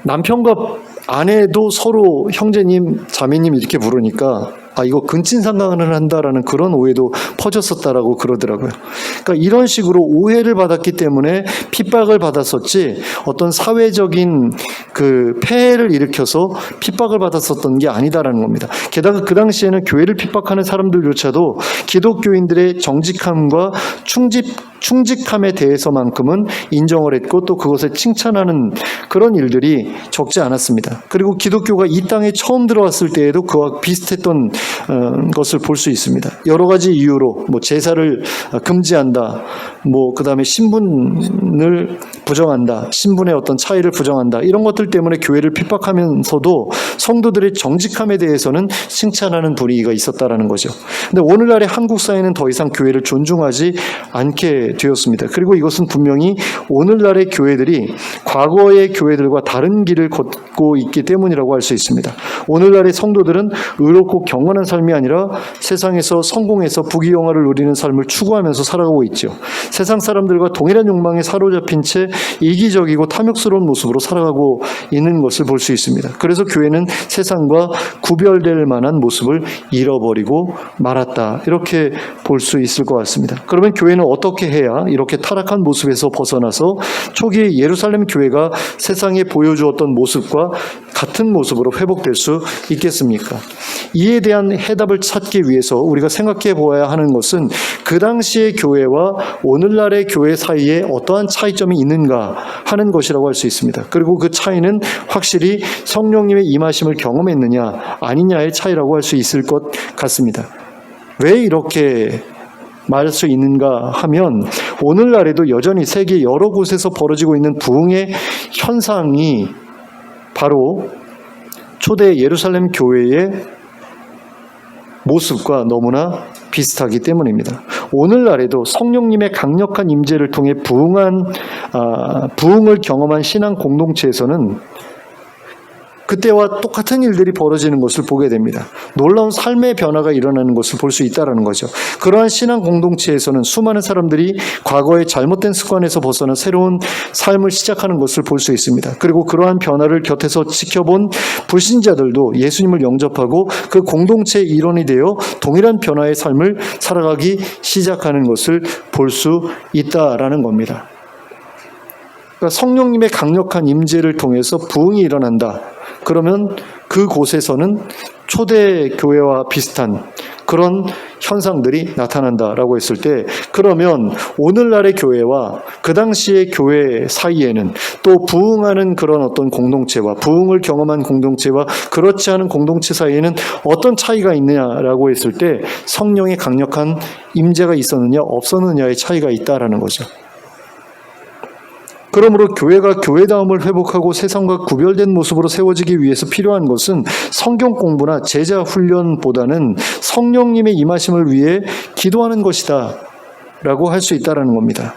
남편과 아내도 서로 형제님 자매님 이렇게 부르니까 이거 근친상간을 한다라는 그런 오해도 퍼졌었다라고 그러더라고요. 그러니까 이런 식으로 오해를 받았기 때문에 핍박을 받았었지, 어떤 사회적인 그 폐해를 일으켜서 핍박을 받았었던 게 아니다라는 겁니다. 게다가 그 당시에는 교회를 핍박하는 사람들조차도 기독교인들의 정직함과 충직함에 대해서만큼은 인정을 했고 또 그것을 칭찬하는 그런 일들이 적지 않았습니다. 그리고 기독교가 이 땅에 처음 들어왔을 때에도 그와 비슷했던 것을 볼 수 있습니다. 여러 가지 이유로 뭐 제사를 금지한다, 뭐 그다음에 신분을 부정한다, 신분의 어떤 차이를 부정한다, 이런 것들 때문에 교회를 핍박하면서도 성도들의 정직함에 대해서는 칭찬하는 분위기가 있었다라는 거죠. 근데 오늘날의 한국 사회는 더 이상 교회를 존중하지 않게 되었습니다. 그리고 이것은 분명히 오늘날의 교회들이 과거의 교회들과 다른 길을 걷고 있기 때문이라고 할 수 있습니다. 오늘날의 성도들은 의롭고 경건한 삶이 아니라 세상에서 성공해서 부귀영화를 누리는 삶을 추구하면서 살아가고 있죠. 세상 사람들과 동일한 욕망에 사로잡힌 채 이기적이고 탐욕스러운 모습으로 살아가고 있는 것을 볼 수 있습니다. 그래서 교회는 세상과 구별될 만한 모습을 잃어버리고 말았다, 이렇게 볼 수 있을 것 같습니다. 그러면 교회는 어떻게 해야 이렇게 타락한 모습에서 벗어나서 초기 예루살렘 교회가 세상에 보여주었던 모습과 같은 모습으로 회복될 수 있겠습니까? 이에 대한 해답을 찾기 위해서 우리가 생각해 보아야 하는 것은 그 당시의 교회와 오늘날의 교회 사이에 어떠한 차이점이 있는가 하는 것이라고 할 수 있습니다. 그리고 그 차이는 확실히 성령님의 임하심을 경험했느냐 아니냐의 차이라고 할 수 있을 것 같습니다. 왜 이렇게 말할 수 있는가 하면, 오늘날에도 여전히 세계 여러 곳에서 벌어지고 있는 부흥의 현상이 바로 초대 예루살렘 교회의 모습과 너무나 비슷하기 때문입니다. 오늘날에도 성령님의 강력한 임재를 통해 부흥을 경험한 신앙 공동체에서는 그때와 똑같은 일들이 벌어지는 것을 보게 됩니다. 놀라운 삶의 변화가 일어나는 것을 볼 수 있다는 거죠. 그러한 신앙 공동체에서는 수많은 사람들이 과거의 잘못된 습관에서 벗어나 새로운 삶을 시작하는 것을 볼 수 있습니다. 그리고 그러한 변화를 곁에서 지켜본 불신자들도 예수님을 영접하고 그 공동체의 일원이 되어 동일한 변화의 삶을 살아가기 시작하는 것을 볼 수 있다라는 겁니다. 그러니까 성령님의 강력한 임재를 통해서 부흥이 일어난다. 그러면 그곳에서는 초대교회와 비슷한 그런 현상들이 나타난다라고 했을 때, 그러면 오늘날의 교회와 그 당시의 교회 사이에는 또 부흥하는 그런 어떤 공동체와 부흥을 경험한 공동체와 그렇지 않은 공동체 사이에는 어떤 차이가 있느냐라고 했을 때, 성령의 강력한 임재가 있었느냐 없었느냐의 차이가 있다라는 거죠. 그러므로 교회가 교회다움을 회복하고 세상과 구별된 모습으로 세워지기 위해서 필요한 것은 성경 공부나 제자 훈련보다는 성령님의 임하심을 위해 기도하는 것이다 라고 할 수 있다는 겁니다.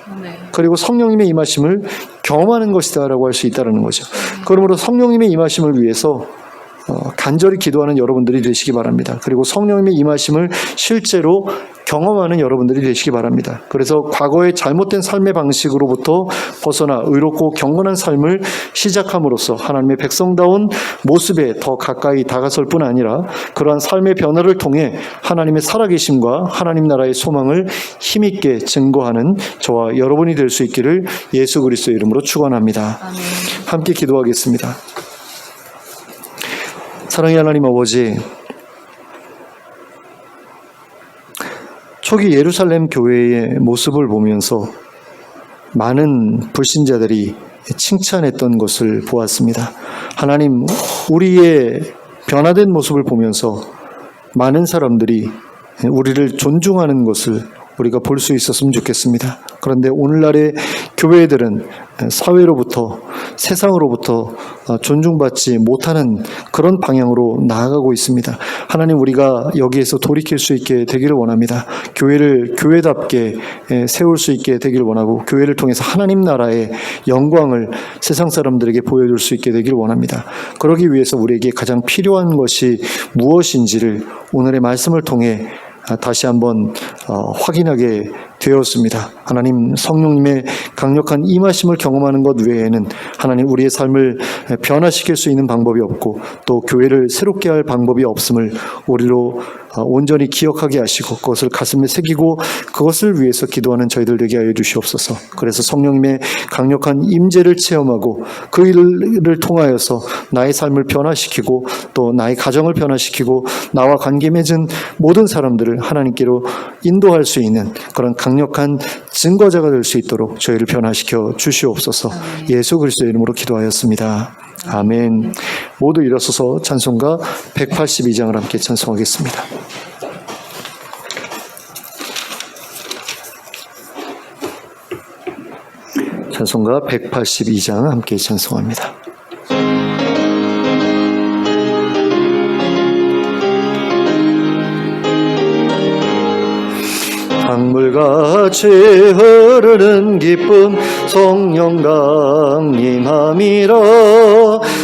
그리고 성령님의 임하심을 경험하는 것이다 라고 할 수 있다는 거죠. 그러므로 성령님의 임하심을 위해서 간절히 기도하는 여러분들이 되시기 바랍니다. 그리고 성령님의 임하심을 실제로 경험하는 여러분들이 되시기 바랍니다. 그래서 과거의 잘못된 삶의 방식으로부터 벗어나 의롭고 경건한 삶을 시작함으로써 하나님의 백성다운 모습에 더 가까이 다가설 뿐 아니라 그러한 삶의 변화를 통해 하나님의 살아계심과 하나님 나라의 소망을 힘있게 증거하는 저와 여러분이 될 수 있기를 예수 그리스도의 이름으로 축원합니다. 아멘. 함께 기도하겠습니다. 사랑의 하나님 아버지, 초기 예루살렘 교회의 모습을 보면서 많은 불신자들이 칭찬했던 것을 보았습니다. 하나님, 우리의 변화된 모습을 보면서 많은 사람들이 우리를 존중하는 것을 우리가 볼 수 있었으면 좋겠습니다. 그런데 오늘날의 교회들은 사회로부터, 세상으로부터 존중받지 못하는 그런 방향으로 나아가고 있습니다. 하나님, 우리가 여기에서 돌이킬 수 있게 되기를 원합니다. 교회를 교회답게 세울 수 있게 되기를 원하고, 교회를 통해서 하나님 나라의 영광을 세상 사람들에게 보여줄 수 있게 되기를 원합니다. 그러기 위해서 우리에게 가장 필요한 것이 무엇인지를 오늘의 말씀을 통해 다시 한번 확인하게 되었습니다. 하나님 성령님의 강력한 임하심을 경험하는 것 외에는 하나님 우리의 삶을 변화시킬 수 있는 방법이 없고, 또 교회를 새롭게 할 방법이 없음을 우리로 온전히 기억하게 하시고, 그것을 가슴에 새기고 그것을 위해서 기도하는 저희들 되게 하여 주시옵소서. 그래서 성령님의 강력한 임재를 체험하고 그 일을 통하여서 나의 삶을 변화시키고, 또 나의 가정을 변화시키고, 나와 관계 맺은 모든 사람들을 하나님께로 인도할 수 있는 그런 강력한 증거자가 될 수 있도록 저희를 변화시켜 주시옵소서. 예수 그리스도의 이름으로 기도하였습니다. 아멘. 모두 일어서서 찬송가 182장을 함께 찬송하겠습니다. 찬송가 182장 함께 찬송합니다. 강물같이 흐르는 기쁨 성령 강림함이라.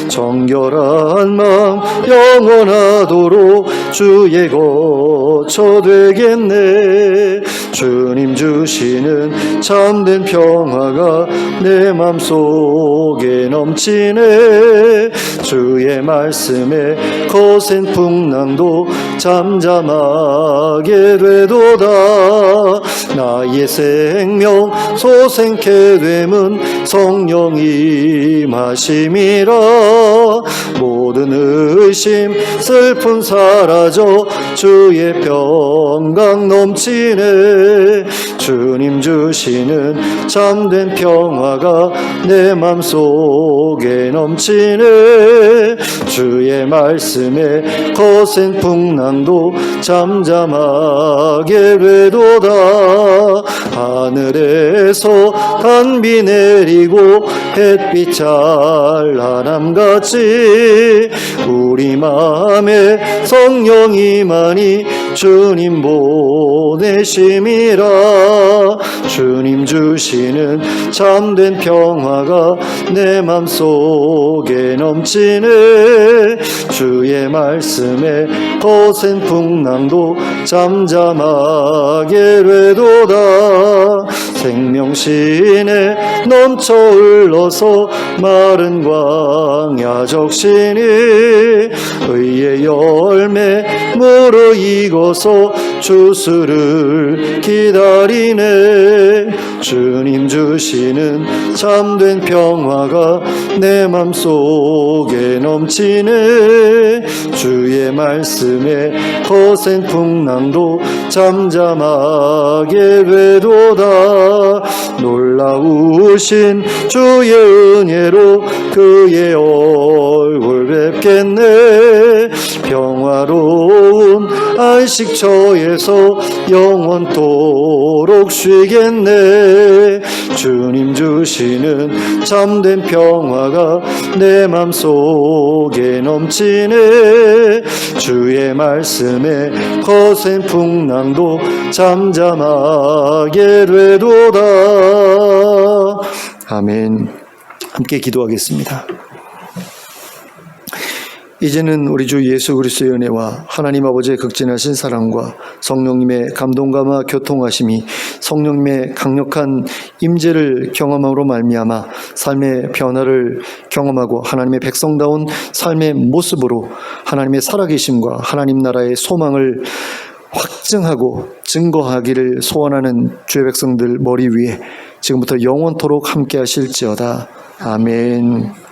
정결한 마음 영원하도록 주의 거처 되겠네. 주님 주시는 참된 평화가 내 맘속에 넘치네. 주의 말씀에 거센 풍랑도 잠잠하게 되도다. 나의 생명 소생케 됨은 성령이 마심이라. 모든 의심 슬픔 사라져 주의 평강 넘치네. 주님 주시는 참된 평화가 내 맘속에 넘치네. 주의 말씀에 거센 풍랑도 잠잠하게 되도다. 하늘에서 단비 내리고 햇빛 찬란함같이 우리 마음에 성령이만이 주님 보내심이라. 주님 주시는 참된 평화가 내 맘속에 넘치네. 주의 말씀에 거센 풍랑도 잠잠하게 되도다. 생명신에 넘쳐 흘러서 마른 광야 적신이 의의 열매 무르익어서 주수를 기다리네. 주님 주시는 참된 평화가 내 맘속에 넘치네. 주의 말씀에 거센 풍랑도 잠잠하게 되도다. 놀라우신 주의 은혜로 그의 얼굴 뵙겠네. 평화로운 안식처에서 영원토록 쉬겠네. 주님 주시는 참된 평화가 내 맘속에 넘치네. 주의 말씀에 거센 풍랑도 잠잠하게 되도다. 아멘. 함께 기도하겠습니다. 이제는 우리 주 예수 그리스도의 은혜와 하나님 아버지의 극진하신 사랑과 성령님의 감동감화 교통하심이 성령님의 강력한 임재를 경험함으로 말미암아 삶의 변화를 경험하고 하나님의 백성다운 삶의 모습으로 하나님의 살아계심과 하나님 나라의 소망을 확증하고 증거하기를 소원하는 주의 백성들 머리 위에 지금부터 영원토록 함께 하실지어다. 아멘.